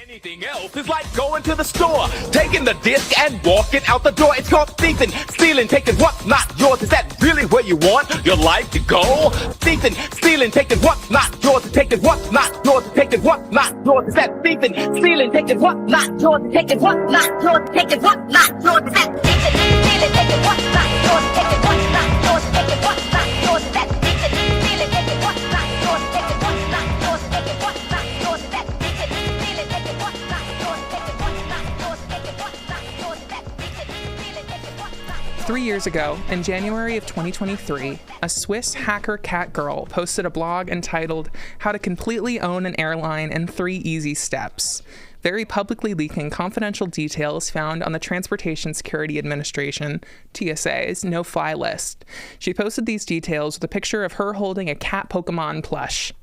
Anything else is like going to the store, taking the disc and walking out the door. It's called thieving, stealing, taking what's not yours. Is that really where you want your life to go? Thieving, stealing, taking what's not yours, taking what's not yours, taking what's not yours. Is that thieving, stealing, taking what's not yours, taking what's not yours, taking what's not yours. Is that thieving, stealing, taking what's not yours, taking what's not yours, taking what's not yours. Is that thieving, stealing, taking what's not yours, taking what's not yours, taking what's not yours. Is that thieving, stealing, taking what's not yours, taking what's not yours, taking what's not yours. Is that thieving, stealing, taking what's not yours. 3 years ago, in January of 2023, a Swiss hacker catgirl posted a blog entitled How to Completely Own an Airline in 3 Easy Steps, very publicly leaking confidential details found on the Transportation Security Administration, TSA's, no-fly list. She posted these details with a picture of her holding a cat Pokemon plush.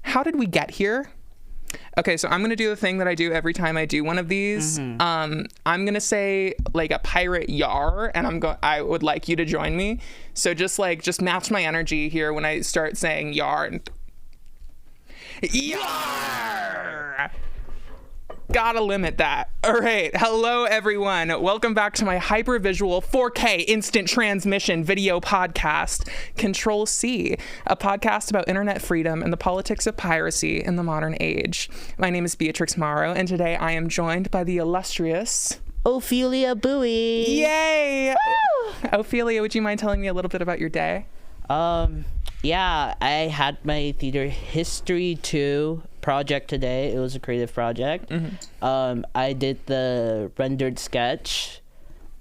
How did we get here? Okay, so I'm going to do the thing that I do every time I do one of these. I'm going to say like a pirate yar, and I would like you to join me. So just match my energy here when I start saying yar. Yar! Gotta limit that. All right. Hello, everyone. Welcome back to my hypervisual 4K instant transmission video podcast, Ctrl+C, a podcast about internet freedom and the politics of piracy in the modern age. My name is Beatrix Morrow, and today I am joined by the illustrious Ophelia Bouie. Yay! Woo! Ophelia, would you mind telling me a little bit about your day? Yeah, I had my theater history 2 project today. It was a creative project. I did the rendered sketch.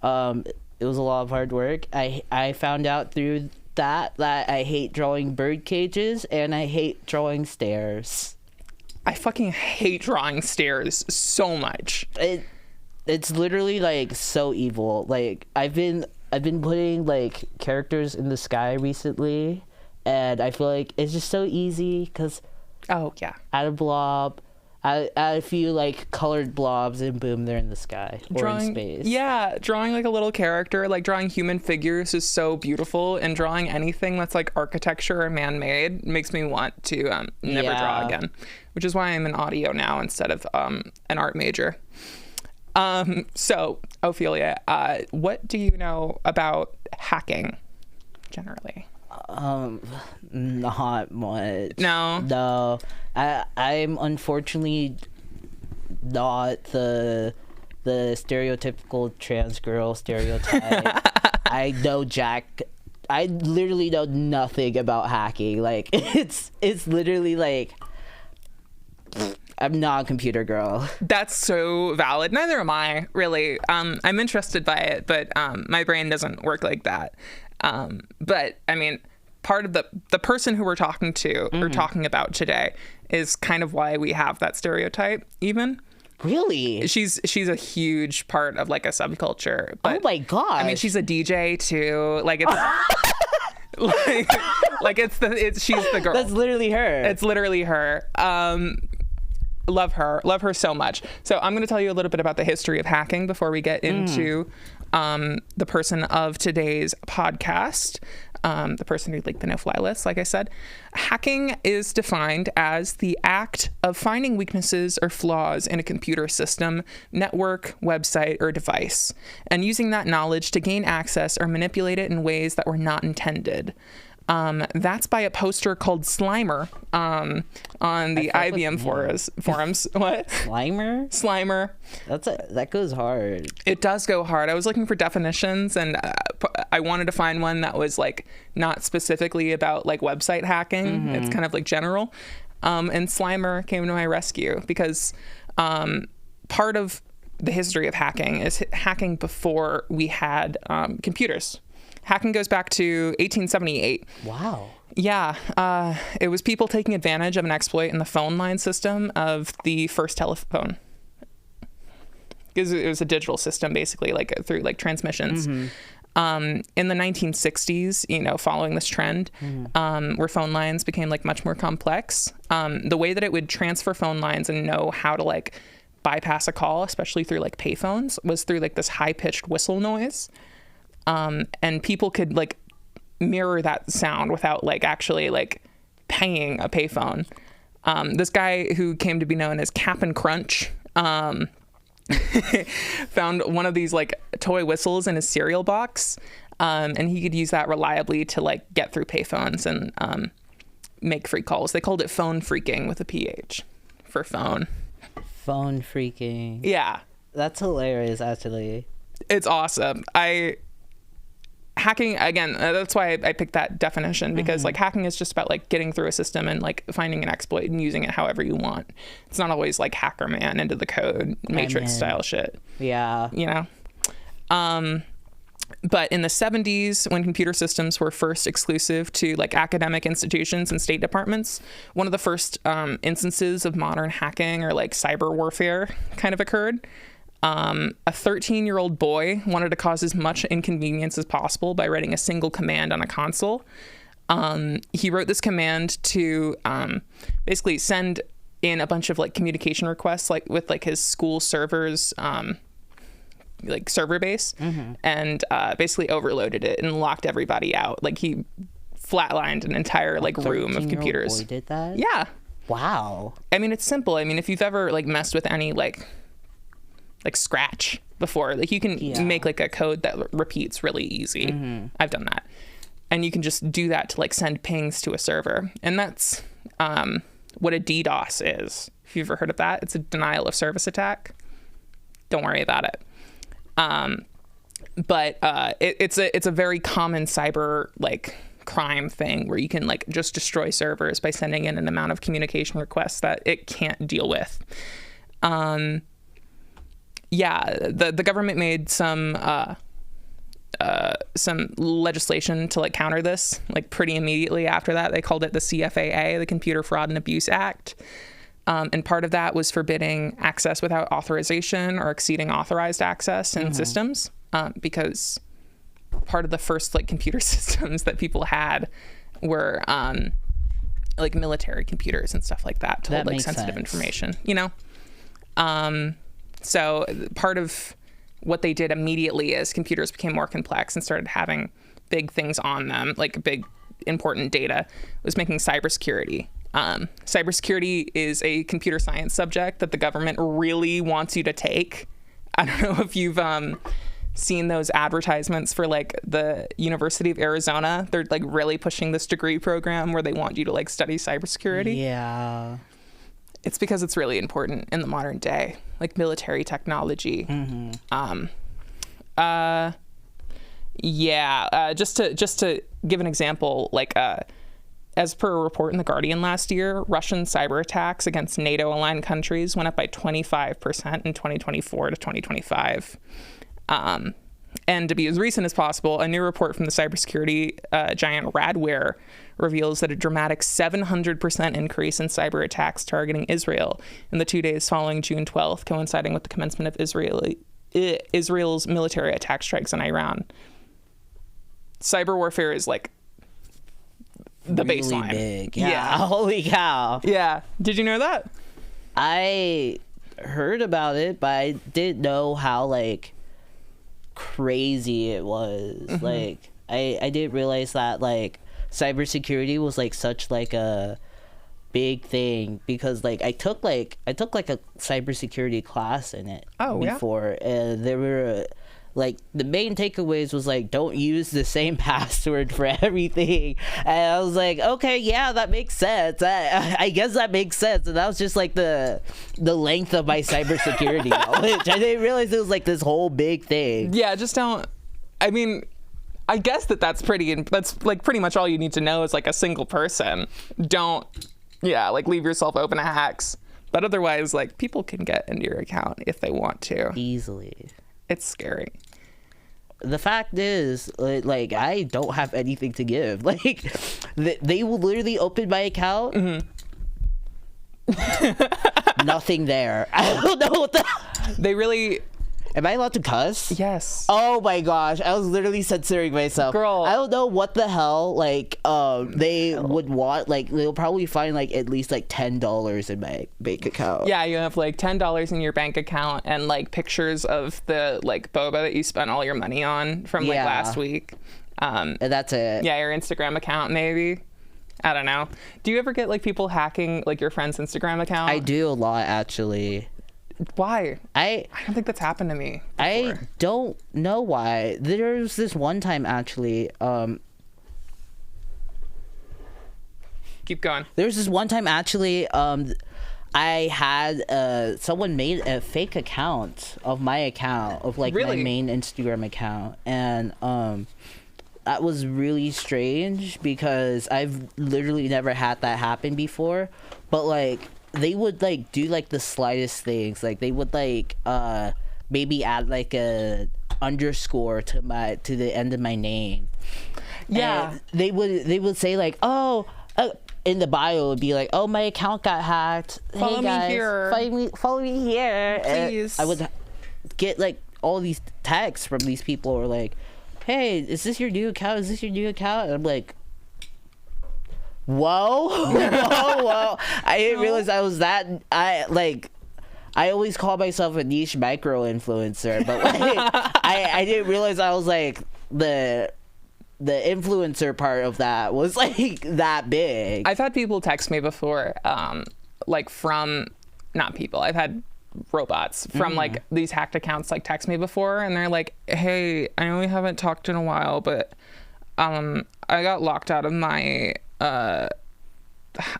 It was a lot of hard work. I found out through that I hate drawing bird cages and I hate drawing stairs. I fucking hate drawing stairs so much. It's literally like so evil. Like I've been putting like characters in the sky recently, and I feel like it's just so easy because add a blob, add a few like colored blobs, and boom, they're in the sky or in space. Yeah, drawing like a little character, like drawing human figures is so beautiful, and drawing anything that's like architecture or man-made makes me want to never draw again, which is why I'm in audio now instead of an art major. So, Ophelia, what do you know about hacking generally? Not much. No? I'm unfortunately not the stereotypical trans girl stereotype. I literally know nothing about hacking. Like, it's literally like, I'm not a computer girl. That's so valid. Neither am I, really. I'm interested by it, but my brain doesn't work like that. But I mean, part of the person who we're talking to or talking about today is kind of why we have that stereotype even. Really? She's a huge part of like a subculture. But, oh my god! I mean, she's a DJ too. Like it's she's the girl. That's literally her. It's literally her. Love her so much. So I'm going to tell you a little bit about the history of hacking before we get into the person of today's podcast, the person who leaked the no-fly list. Like I said, hacking is defined as the act of finding weaknesses or flaws in a computer system, network, website, or device, and using that knowledge to gain access or manipulate it in ways that were not intended. That's by a poster called Slimer on the IBM forums. What? Slimer. That goes hard. It does go hard. I was looking for definitions, and I wanted to find one that was like not specifically about like website hacking. It's kind of like general. And Slimer came to my rescue because part of the history of hacking is hacking before we had computers. Hacking goes back to 1878. Wow. Yeah. It was people taking advantage of an exploit in the phone line system of the first telephone. Because it was a digital system, basically, like through like transmissions. In the 1960s, following this trend, where phone lines became like much more complex, the way that it would transfer phone lines and know how to like bypass a call, especially through like payphones, was through like this high-pitched whistle noise. And people could like mirror that sound without like actually like paying a payphone. This guy who came to be known as Cap'n Crunch found one of these like toy whistles in his cereal box, and he could use that reliably to like get through payphones and make free calls. They called it phone freaking with a PH for phone. Phone freaking. Yeah. That's hilarious, actually. It's awesome. Hacking, again, that's why I picked that definition, because like hacking is just about like getting through a system and like finding an exploit and using it however you want. It's not always like hacker man into the code, Matrix style shit. Yeah. You know? But in the 70s, when computer systems were first exclusive to like academic institutions and state departments, one of the first instances of modern hacking or like cyber warfare kind of occurred. A 13-year-old boy wanted to cause as much inconvenience as possible by writing a single command on a console. He wrote this command to basically send in a bunch of like communication requests, like with like his school servers, like server base, and basically overloaded it and locked everybody out. Like he flatlined an entire like room of computers. Boy did that? Yeah. Wow. I mean, it's simple. I mean, if you've ever like messed with any like Scratch before, like you can make like a code that repeats really easy. I've done that. And you can just do that to like send pings to a server. And that's what a DDoS is. If you've ever heard of that, it's a denial of service attack. Don't worry about it. But it's a very common cyber like crime thing where you can like just destroy servers by sending in an amount of communication requests that it can't deal with. Yeah, the government made some legislation to like counter this like pretty immediately after that. They called it the CFAA, the Computer Fraud and Abuse Act. And part of that was forbidding access without authorization or exceeding authorized access in systems, because part of the first like computer systems that people had were like military computers and stuff like that to hold like sensitive information, you know? So part of what they did immediately as computers became more complex and started having big things on them, like big important data, was making cybersecurity. Cybersecurity is a computer science subject that the government really wants you to take. I don't know if you've seen those advertisements for like the University of Arizona. They're like really pushing this degree program where they want you to like study cybersecurity. Yeah. It's because it's really important in the modern day, like military technology. Just to give an example, like as per a report in The Guardian last year, Russian cyber attacks against NATO-aligned countries went up by 25% in 2024 to 2025. And to be as recent as possible, a new report from the cybersecurity giant Radware reveals that a dramatic 700% increase in cyber attacks targeting Israel in the 2 days following June 12th, coinciding with the commencement of Israel's military attack strikes on Iran. Cyber warfare is like the really baseline. Big. Yeah. Holy cow. Yeah. Did you know that? I heard about it, but I didn't know how like crazy it was. Like I didn't realize that like cybersecurity was like such like a big thing, because like I took like a cybersecurity class in it before, and there were like the main takeaways was like don't use the same password for everything, and I was like, okay, yeah, that makes sense. I guess that makes sense. And that was just like the length of my cybersecurity knowledge. I didn't realize it was like this whole big thing. Yeah, just don't. I mean, I guess that's like pretty much all you need to know is like a single person. Don't, like leave yourself open to hacks. But otherwise, like people can get into your account if they want to. Easily. It's scary. The fact is, like I don't have anything to give. Like they will literally open my account. Nothing there. I don't know what They really. Am I allowed to cuss? Yes. Oh my gosh, I was literally censoring myself. Girl. I don't know what the hell like they would want. Like they'll probably find like at least like $10 in my bank account. Yeah, you have like $10 in your bank account and like pictures of the like boba that you spent all your money on from like last week. And that's it. Yeah, your Instagram account maybe. I don't know. Do you ever get like people hacking like your friend's Instagram account? I do a lot, actually. Why? I I don't think that's happened to me I before. don't know why. There's this one time actually. Keep going. There's this one time actually. I had someone made a fake account of my account of like Really? my main Instagram account, and that was really strange because I've literally never had that happen before. But like they would like do like the slightest things, like they would like maybe add like a underscore to the end of my name. Yeah. And they would say like, oh. In the bio, it would be like, "Oh, my account got hacked. Follow hey me guys, here. follow me here." And Please. I would get like all these texts from these people, who are like, "Hey, is this your new account? Is this your new account?" And I'm like, "Whoa, whoa!" I didn't realize I was that. I always call myself a niche micro influencer, but like, I didn't realize I was like the influencer part of that was like that big. I've had people text me before, like from, not people, I've had robots from like these hacked accounts like text me before, and they're like, hey, I know we haven't talked in a while, but I got locked out of my, I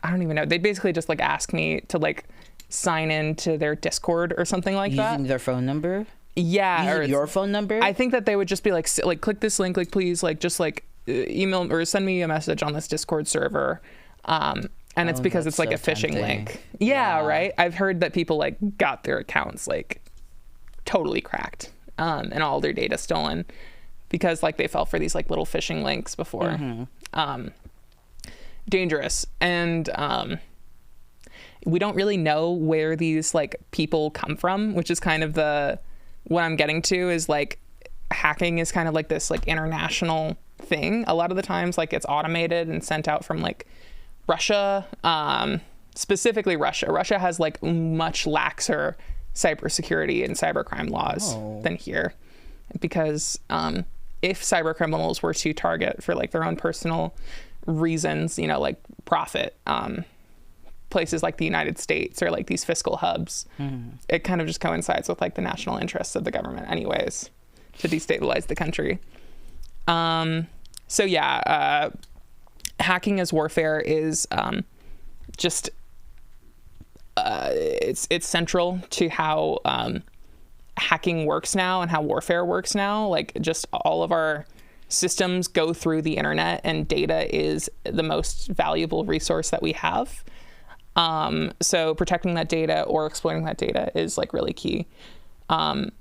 don't even know. They basically just like ask me to like sign into their Discord or something like that. Using their phone number? Yeah. Using your phone number? I think that they would just be like click this link, like please, like just like email or send me a message on this Discord server, and it's because it's like a so phishing tempting. link. Yeah, right. I've heard that people like got their accounts like totally cracked, and all their data stolen because like they fell for these like little phishing links before. Dangerous. And we don't really know where these like people come from, which is kind of what I'm getting to is like hacking is kind of like this like international thing. A lot of the times like it's automated and sent out from like Russia, specifically Russia. Russia has like much laxer cybersecurity and cybercrime laws than here, because if cyber criminals were to target for like their own personal reasons, you know, like profit, places like the United States or like these fiscal hubs, it kind of just coincides with like the national interests of the government anyways, to destabilize the country. So yeah, hacking as warfare is just it's central to how hacking works now and how warfare works now. Like just all of our systems go through the internet, and data is the most valuable resource that we have. So protecting that data or exploiting that data is like really key in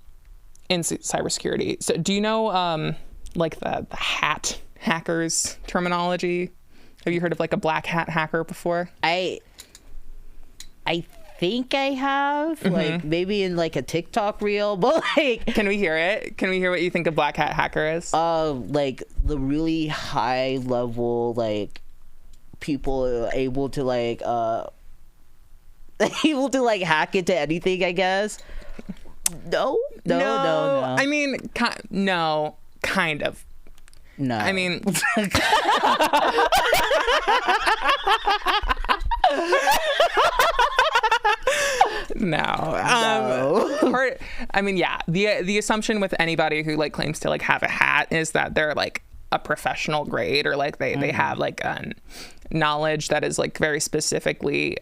cybersecurity. So do you know like the hat hackers terminology? Have you heard of like a black hat hacker before? I think I have, like maybe in like a TikTok reel, but like Can we hear it? Can we hear what you think a black hat hacker is? like the really high level like people able to like able to like hack into anything, I guess. No. I mean, no, kind of. No. I mean, no. I mean, yeah. The assumption with anybody who like claims to like have a hat is that they're like a professional grade, or like they have like knowledge that is like very specifically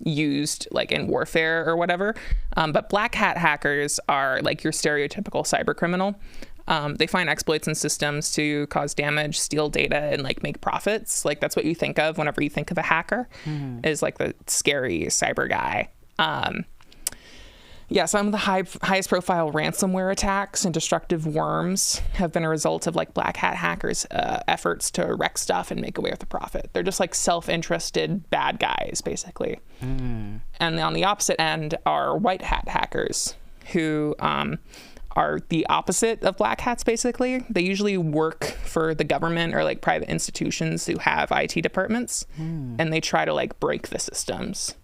used like in warfare or whatever. But black hat hackers are like your stereotypical cyber criminal. They find exploits in systems to cause damage, steal data, and like make profits. Like that's what you think of whenever you think of a hacker, is like the scary cyber guy. Yeah, some of the highest profile ransomware attacks and destructive worms have been a result of like black hat hackers' efforts to wreck stuff and make away with a profit. They're just like self-interested bad guys, basically. And on the opposite end are white hat hackers, who are the opposite of black hats, basically. They usually work for the government or like private institutions who have IT departments, and they try to like break the systems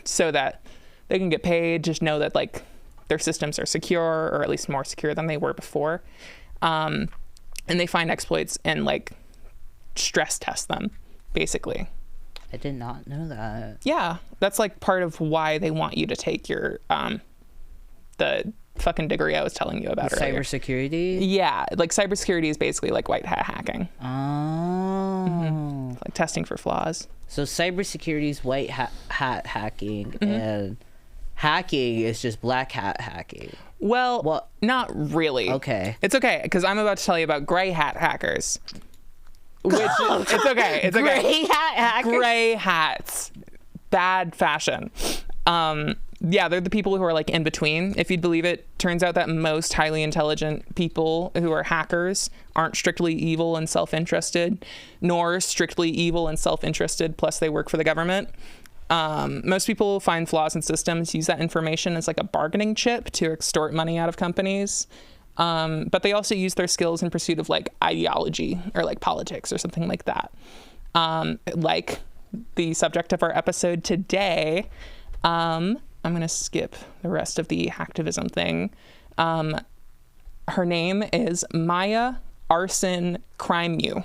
so that they can get paid, just know that like their systems are secure, or at least more secure than they were before. And they find exploits and like stress test them, basically. I did not know that. Yeah, that's like part of why they want you to take your the fucking degree I was telling you about earlier. Cybersecurity? Yeah, like cybersecurity is basically like white hat hacking. Oh. Like testing for flaws. So cybersecurity is white hat hacking, and hacking is just black hat hacking. Well, not really. Okay. It's okay, because I'm about to tell you about gray hat hackers. Which it's okay. It's okay. Gray hat hackers? Gray hats. Bad fashion. Yeah, they're the people who are like in between. If you'd believe it, turns out that most highly intelligent people who are hackers aren't strictly evil and self-interested, nor strictly evil and self-interested, plus they work for the government. Most people find flaws in systems, use that information as like a bargaining chip to extort money out of companies. But they also use their skills in pursuit of like ideology or like politics or something like that. Like the subject of our episode today. I'm going to skip the rest of the hacktivism thing. Her name is Maia Arson Crimew.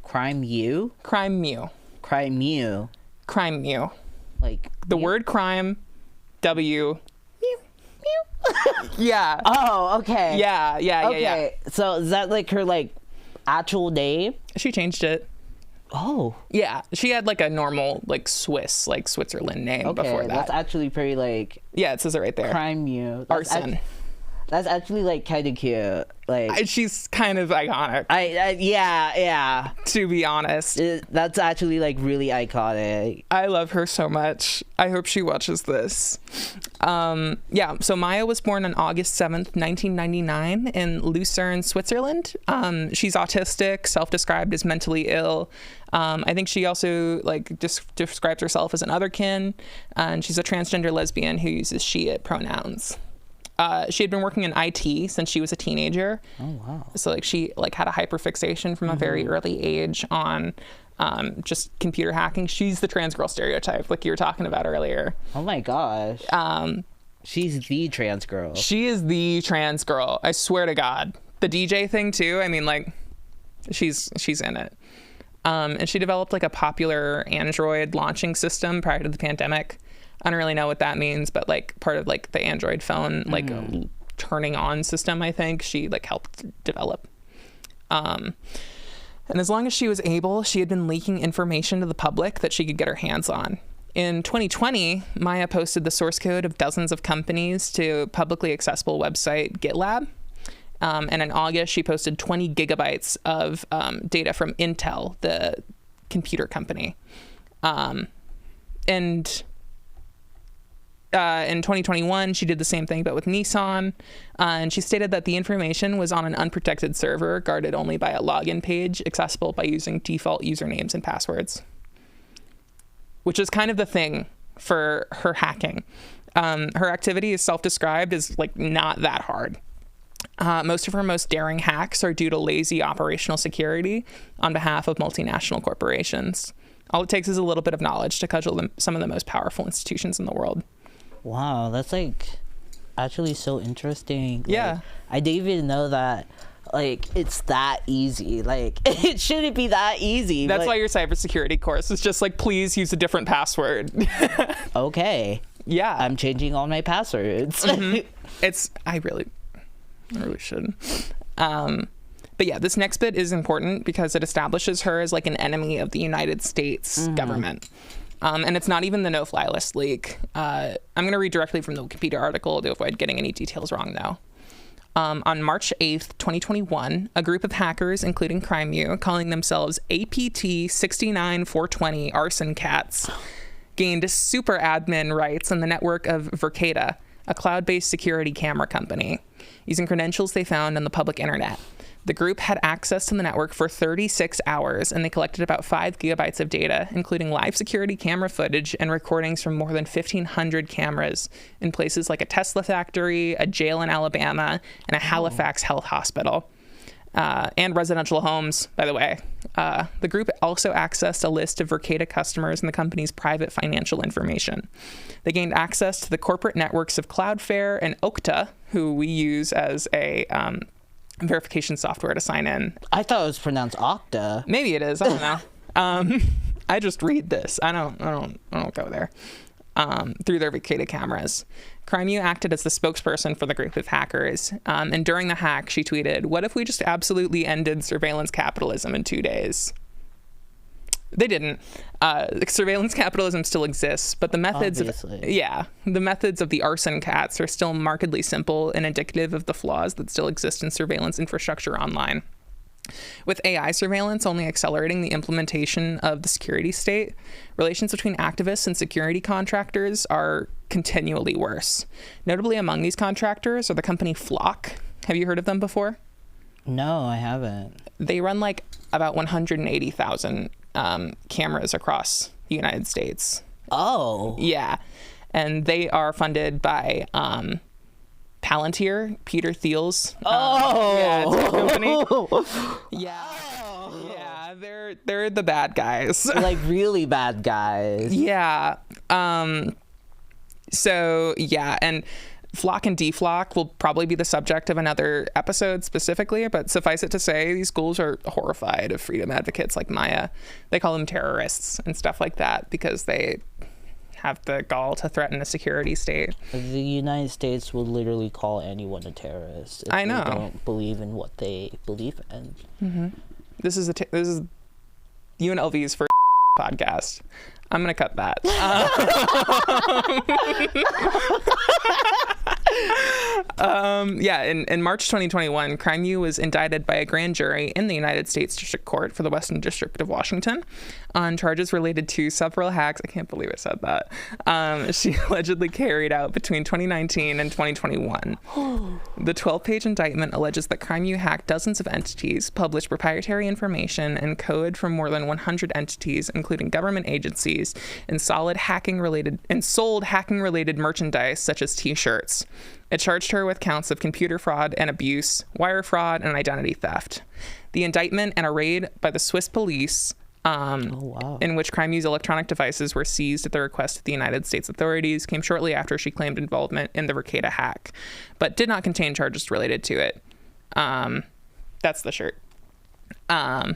Crimew? Crimew. Crimew. Crimew. Like the word crime, W. Yeah. Oh, okay. Yeah. Okay. So is that like her like actual name? She changed it. Oh. Yeah. She had like a normal like Swiss, like Switzerland name before that. That's actually pretty like. Yeah, it says it right there. Crimew. Arson. That's actually like kind of cute. Like she's kind of iconic. Yeah. To be honest, that's actually like really iconic. I love her so much. I hope she watches this. Yeah. So Maia was born on August 7th, 1999, in Lucerne, Switzerland. She's autistic, self-described as mentally ill. I think she also like describes herself as an otherkin, and she's a transgender lesbian who uses she/it pronouns. She had been working in IT since she was a teenager. Oh, wow. So like she like had a hyperfixation from a very early age on just computer hacking. She's the trans girl stereotype like you were talking about earlier. Oh my gosh. She's the trans girl. She is the trans girl. I swear to God. The DJ thing too. I mean, like she's in it. And she developed like a popular Android launching system prior to the pandemic. I don't really know what that means, but like part of like the Android phone, like turning on system, I think she like helped develop. And as long as she was able, she had been leaking information to the public that she could get her hands on. In 2020, Maia posted the source code of dozens of companies to publicly accessible website GitLab. And in August, she posted 20 gigabytes of data from Intel, the computer company. In 2021, she did the same thing, but with Nissan. And she stated that the information was on an unprotected server, guarded only by a login page, accessible by using default usernames and passwords. Which is kind of the thing for her hacking. Her activity is self-described as like not that hard. Most of her most daring hacks are due to lazy operational security on behalf of multinational corporations. All it takes is a little bit of knowledge to cudgel some of the most powerful institutions in the world. Wow, that's like actually so interesting. Yeah. Like, I didn't even know that like it's that easy. Like it shouldn't be that easy. That's why your cybersecurity course is just like, please use a different password. Okay. Yeah. I'm changing all my passwords. I really should. But yeah, this next bit is important because it establishes her as like an enemy of the United States government. And it's not even the no-fly list leak. I'm going to read directly from the Wikipedia article to avoid getting any details wrong, though. On March 8th, 2021, a group of hackers, including Crimew, calling themselves APT 69420 Arson Cats, gained super admin rights in the network of Verkada, a cloud-based security camera company, using credentials they found on the public internet. The group had access to the network for 36 hours, and they collected about 5 gigabytes of data, including live security camera footage and recordings from more than 1,500 cameras in places like a Tesla factory, a jail in Alabama, and a Halifax health hospital, and residential homes, by the way. The group also accessed a list of Verkada customers and the company's private financial information. They gained access to the corporate networks of Cloudflare and Okta, who we use as a verification software to sign in. I thought it was pronounced Okta. Maybe it is. I don't know. I just read this. I don't go there. Through their Vicada cameras. Crimew acted as the spokesperson for the group of hackers. And during the hack, she tweeted, "What if we just absolutely ended surveillance capitalism in 2 days?" They didn't. Surveillance capitalism still exists, but the methods the methods of the arson cats are still markedly simple and indicative of the flaws that still exist in surveillance infrastructure online. With AI surveillance only accelerating the implementation of the security state, relations between activists and security contractors are continually worse. Notably among these contractors are the company Flock. Have you heard of them before? No, I haven't. They run like about 180,000 cameras across the United States. Oh. Yeah. And they are funded by Palantir, Peter Thiel's company. Yeah. Yeah, they're the bad guys. Like really bad guys. Yeah. So yeah, and Flock and Deflock will probably be the subject of another episode specifically, but suffice it to say, these ghouls are horrified of freedom advocates like Maia. They call them terrorists and stuff like that because they have the gall to threaten the security state. The United States will literally call anyone a terrorist if I know. they don't believe in what they believe in. Mm-hmm. This is UNLV's first podcast. I'm gonna cut that. In March 2021, Crimew was indicted by a grand jury in the United States District Court for the Western District of Washington on charges related to several hacks. I can't believe I said that. She allegedly carried out between 2019 and 2021. The 12-page indictment alleges that Crimew hacked dozens of entities, published proprietary information and code from more than 100 entities, including government agencies, and sold hacking-related merchandise such as T-shirts. It charged her with counts of computer fraud and abuse, wire fraud, and identity theft. The indictment and a raid by the Swiss police, in which Crimew's electronic devices were seized at the request of the United States authorities, came shortly after she claimed involvement in the Vicada hack, but did not contain charges related to it. That's the shirt. That's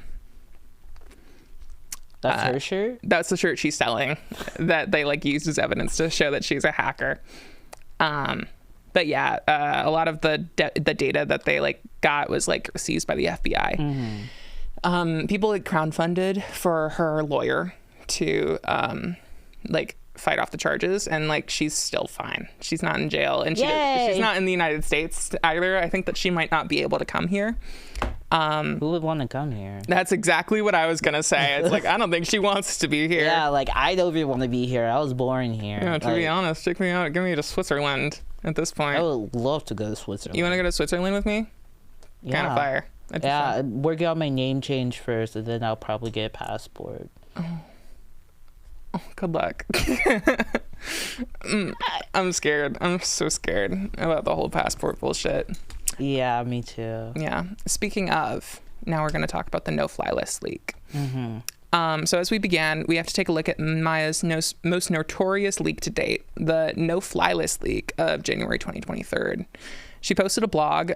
her shirt? That's the shirt she's selling that they used as evidence to show that she's a hacker. But yeah, a lot of the data that they got was seized by the FBI. Mm-hmm. People crowdfunded for her lawyer to fight off the charges, and she's still fine. She's not in jail, and she's not in the United States either. I think that she might not be able to come here. Who would want to come here? That's exactly what I was gonna say. It's I don't think she wants to be here. Yeah, I don't even want to be here. I was born here. Yeah, to be honest, take me out. Give me to Switzerland at this point. I would love to go to Switzerland. You want to go to Switzerland with me? Yeah. Kind of fire. Yeah, work out my name change first, and then I'll probably get a passport. Oh, good luck. I'm scared. I'm so scared about the whole passport bullshit. Yeah, me too. Yeah. Speaking of, now we're going to talk about the no-fly list leak. Mm-hmm. So as we began, we have to take a look at Maia's most notorious leak to date, the no-fly list leak of January 2023. She posted a blog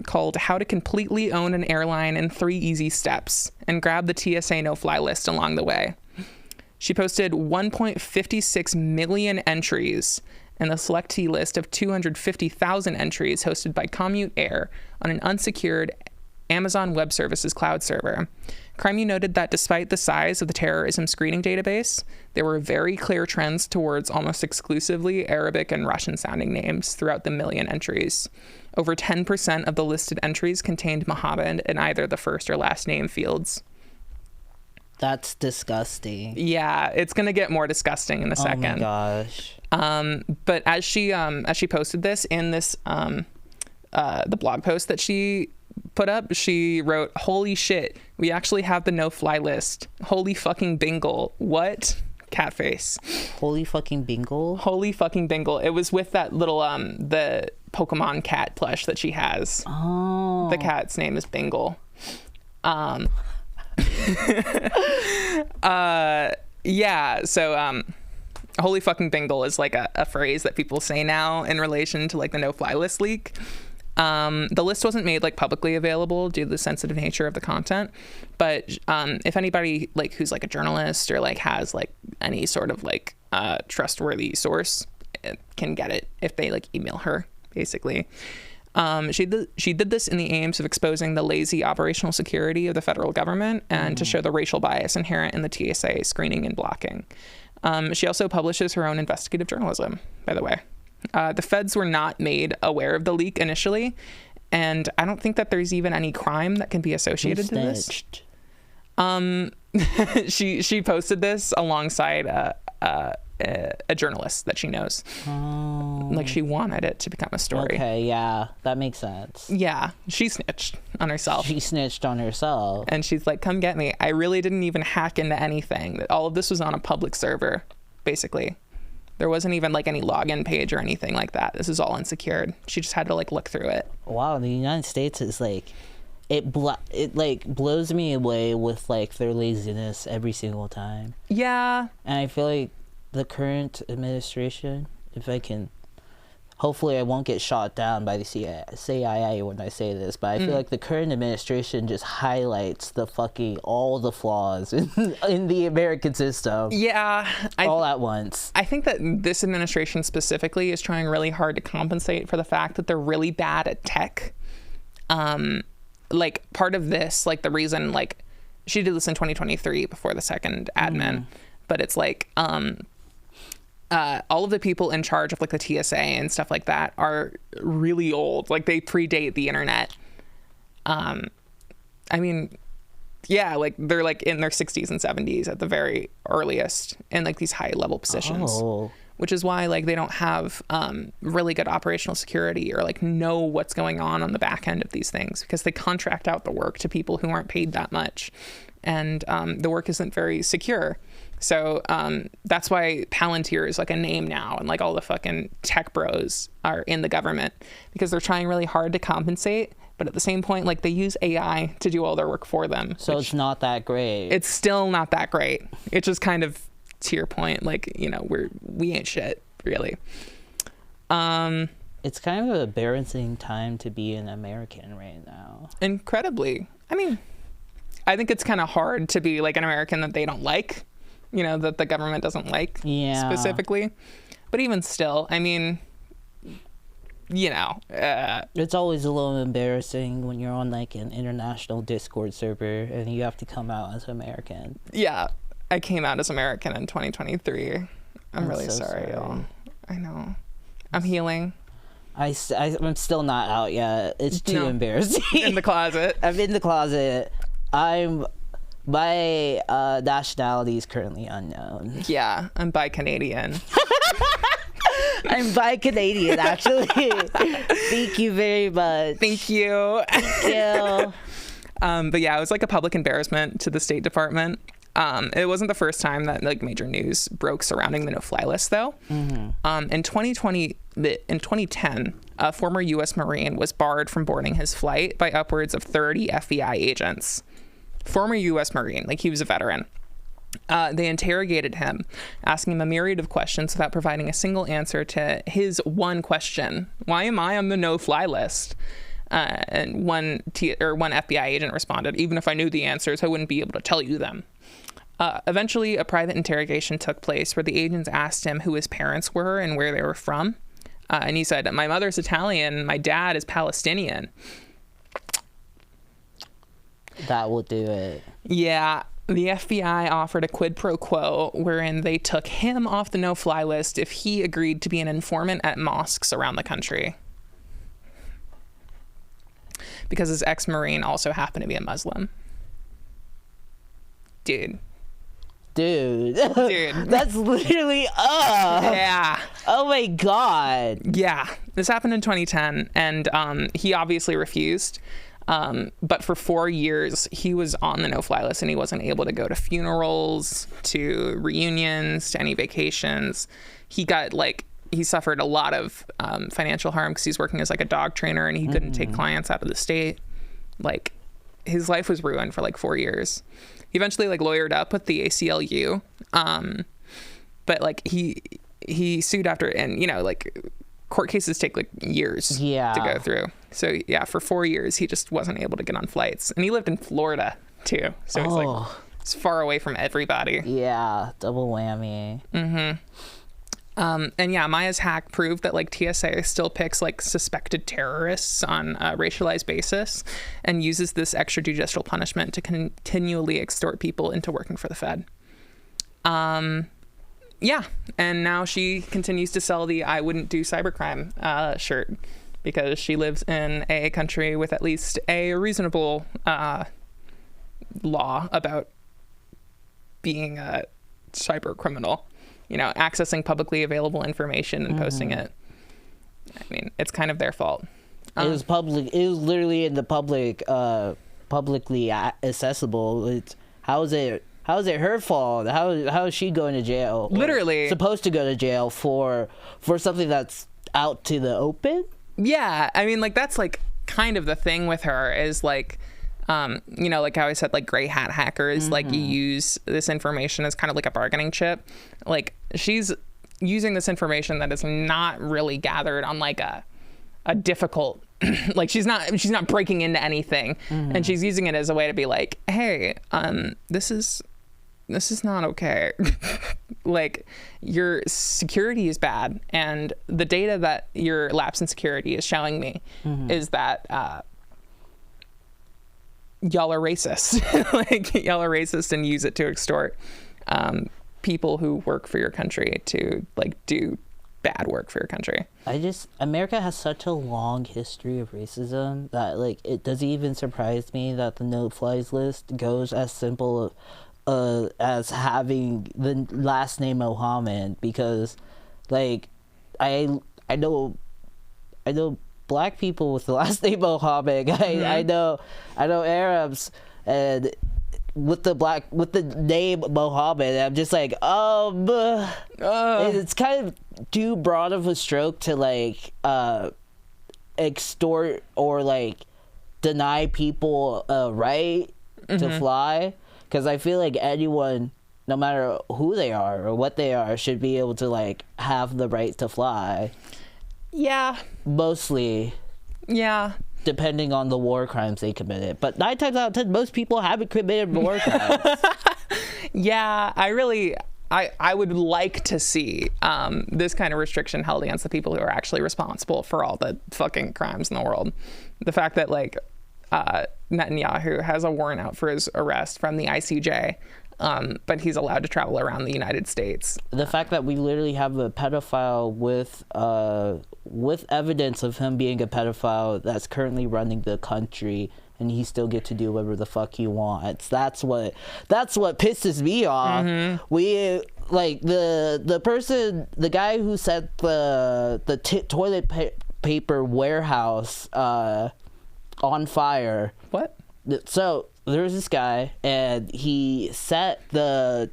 called How to Completely Own an Airline in 3 Easy Steps and grab the TSA no-fly list along the way. She posted 1.56 million entries and the selectee list of 250,000 entries hosted by Commute Air on an unsecured Amazon Web Services cloud server. Crimew noted that despite the size of the terrorism screening database, there were very clear trends towards almost exclusively Arabic and Russian-sounding names throughout the million entries. Over 10% of the listed entries contained Mohammed in either the first or last name fields. That's disgusting. Yeah, it's gonna get more disgusting in a second. Oh my gosh. But as she posted this in this the blog post that she put up, she wrote, "Holy shit, we actually have the no-fly list. Holy fucking bingle. What?" Catface. Holy fucking bingle? Holy fucking bingle. It was with that little the Pokemon cat plush that she has. Oh. The cat's name is Bingle. Yeah, so holy fucking bingle is a phrase that people say now in relation to the no-fly list leak. The list wasn't made like publicly available due to the sensitive nature of the content, but if anybody like who's like a journalist or like has like any sort of like trustworthy source can get it if they like email her, basically. She did this in the aims of exposing the lazy operational security of the federal government and to show the racial bias inherent in the TSA screening and blocking. She also publishes her own investigative journalism, by the way. The feds were not made aware of the leak initially, and I don't think that there's even any crime that can be associated to this. She posted this alongside a journalist that she knows. Like she wanted it to become a story. Okay, yeah, that makes sense. Yeah, she snitched on herself. She snitched on herself. And she's like, come get me. I really didn't even hack into anything. All of this was on a public server, basically. There wasn't even like any login page or anything like that. This is all unsecured. She just had to like look through it. Wow, the United States is like, it like blows me away with like their laziness every single time. Yeah. And I feel like the current administration, if I can, hopefully I won't get shot down by the CIA when I say this, but I feel like the current administration just highlights the fucking all the flaws in the American system. Yeah. All at once. I think that this administration specifically is trying really hard to compensate for the fact that they're really bad at tech. Like part of this, like the reason, like she did this in 2023 before the second admin, but it's like, all of the people in charge of like the TSA and stuff like that are really old. Like they predate the internet. I mean, yeah, like they're like in their 60s and 70s at the very earliest in like these high level positions, which is why like they don't have really good operational security or like know what's going on the back end of these things because they contract out the work to people who aren't paid that much. And the work isn't very secure. So that's why Palantir is like a name now, and like all the fucking tech bros are in the government because they're trying really hard to compensate, but at the same point, like they use AI to do all their work for them. So it's not that great. It's still not that great. It's just kind of to your point, like, you know, we ain't shit, really. It's kind of an embarrassing time to be an American right now. Incredibly. I mean, I think it's kind of hard to be like an American that they don't like. You know, that the government doesn't like specifically. But even still, I mean, you know. It's always a little embarrassing when you're on like an international Discord server and you have to come out as American. Yeah, I came out as American in 2023. I'm really so sorry, y'all. I know. I'm healing. I'm still not out yet. It's too embarrassing. In the closet. I'm in the closet. My nationality is currently unknown. Yeah, I'm bi-Canadian. I'm bi-Canadian, actually. Thank you very much. Thank you. Thank you. But yeah, it was like a public embarrassment to the State Department. It wasn't the first time that like major news broke surrounding the no-fly list, though. In 2010, a former U.S. Marine was barred from boarding his flight by upwards of 30 FBI agents. Former U.S. Marine, like he was a veteran. They interrogated him, asking him a myriad of questions without providing a single answer to his one question: why am I on the no-fly list? And one FBI agent responded, even if I knew the answers, I wouldn't be able to tell you them. Eventually, a private interrogation took place where the agents asked him who his parents were and where they were from. And he said, my mother's Italian, my dad is Palestinian. That will do it. Yeah, the FBI offered a quid pro quo wherein they took him off the no-fly list if he agreed to be an informant at mosques around the country. Because his ex-Marine also happened to be a Muslim. Dude. That's literally Yeah. Oh my god. Yeah. This happened in 2010, and he obviously refused. But for 4 years, he was on the no-fly list, and he wasn't able to go to funerals, to reunions, to any vacations. He suffered a lot of financial harm because he's working as like a dog trainer, and he couldn't take clients out of the state. Like, his life was ruined for like 4 years. He eventually like lawyered up with the ACLU, but like he sued after, and you know, like court cases take like years to go through. So yeah, for 4 years he just wasn't able to get on flights, and he lived in Florida too. So it's like it's far away from everybody. Yeah, double whammy. And yeah, Maia's hack proved that like TSA still picks like suspected terrorists on a racialized basis and uses this extrajudicial punishment to continually extort people into working for the Fed. Yeah, and now she continues to sell the "I wouldn't do cybercrime" shirt because she lives in a country with at least a reasonable law about being a cyber criminal. You know, accessing publicly available information and posting it. I mean, it's kind of their fault. It was public. It was literally in the public, publicly accessible. How is it her fault? How is she going to jail? Literally supposed to go to jail for something that's out to the open? Yeah, I mean, like that's like kind of the thing with her is like, you know, like how I said, like gray hat hackers, like you use this information as kind of like a bargaining chip. Like she's using this information that is not really gathered on like a difficult, like she's not breaking into anything, and she's using it as a way to be like, hey, this is not okay. Like your security is bad, and the data that your lapse in security is showing me is that y'all are racist. Like y'all are racist and use it to extort people who work for your country to like do bad work for your country. America has such a long history of racism that like it doesn't even surprise me that the no-flies list goes as simple as having the last name Mohammed, because like I know black people with the last name Mohammed. I know Arabs and with the name Mohammed. I'm just like, it's kind of too broad of a stroke to like extort or like deny people a right to fly, because I feel like anyone, no matter who they are or what they are, should be able to like have the right to fly. Yeah. Mostly. Yeah. Depending on the war crimes they committed. But 9 times out of 10, most people haven't committed war crimes. Yeah, I would like to see this kind of restriction held against the people who are actually responsible for all the fucking crimes in the world. The fact that like Netanyahu has a warrant out for his arrest from the ICJ, but he's allowed to travel around the United States. The fact that we literally have a pedophile with evidence of him being a pedophile that's currently running the country, and he still get to do whatever the fuck he wants. That's what pisses me off. We like the guy who set the toilet paper warehouse on fire. What? So there was this guy, and he set the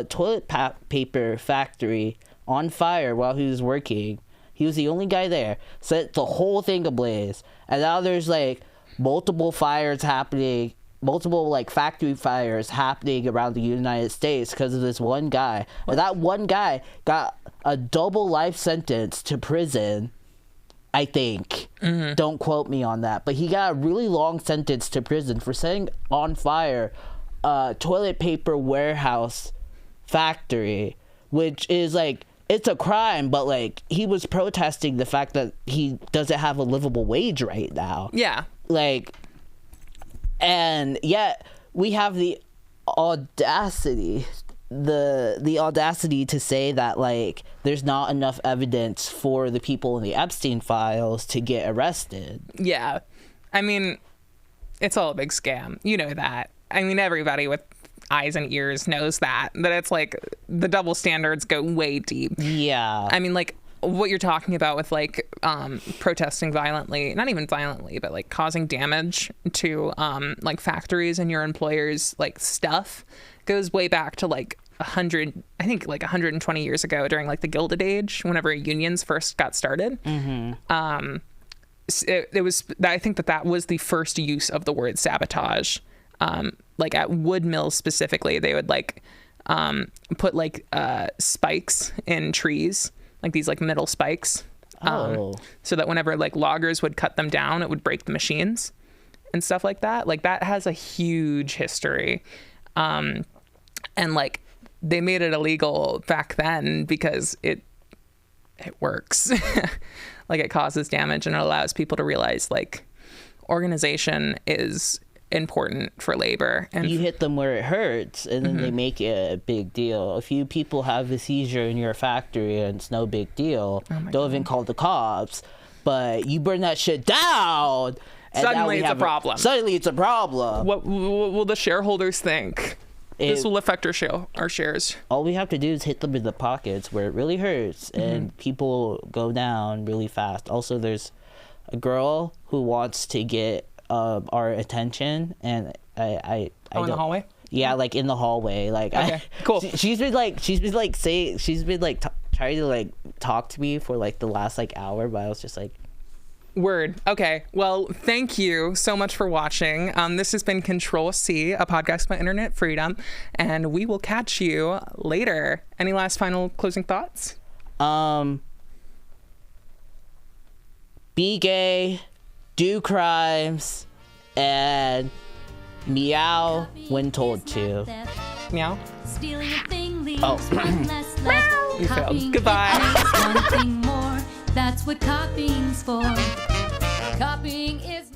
toilet paper factory on fire while he was working. He was the only guy there. Set the whole thing ablaze, and now there's like multiple fires happening, multiple like factory fires happening around the United States because of this one guy. And that one guy got a double life sentence to prison, I think. Don't quote me on that, but he got a really long sentence to prison for setting on fire a toilet paper warehouse factory, which is like, it's a crime, but like he was protesting the fact that he doesn't have a livable wage right now. Yeah. Like, and yet we have the audacity to say that like there's not enough evidence for the people in the Epstein files to get arrested. Yeah. I mean, it's all a big scam. You know that. I mean, everybody with eyes and ears knows that it's like the double standards go way deep. Yeah. I mean, like what you're talking about with like protesting violently, not even violently, but like causing damage to like factories and your employers' like stuff goes way back to like 120 years ago during like the Gilded Age, whenever unions first got started. It was, I think that was the first use of the word sabotage. Like at wood mills specifically, they would like put like spikes in trees, like these like metal spikes, so that whenever like loggers would cut them down, it would break the machines and stuff like that. Like that has a huge history. And like they made it illegal back then because it works. Like it causes damage and it allows people to realize like organization is important for labor. And you hit them where it hurts, and then they make it a big deal. A few people have a seizure in your factory and it's no big deal. Don't even call the cops. But you burn that shit down, and suddenly it's a problem. Suddenly it's a problem. What will the shareholders think? This will affect our shares. All we have to do is hit them in the pockets where it really hurts, and people go down really fast. Also, there's a girl who wants to get our attention, and I in the hallway. Yeah, like in the hallway. Like, okay, cool. She's been trying to like talk to me for like the last like hour, but I was just like. Word. Okay. Well, thank you so much for watching. This has been Ctrl+C, a podcast about internet freedom, and we will catch you later. Any last final closing thoughts? Be gay, do crimes, and meow when told to. Meow. Stealing a thing leaves Oh. one less left. You failed. Copying Goodbye. makes one thing more. That's what copying's for. Copying is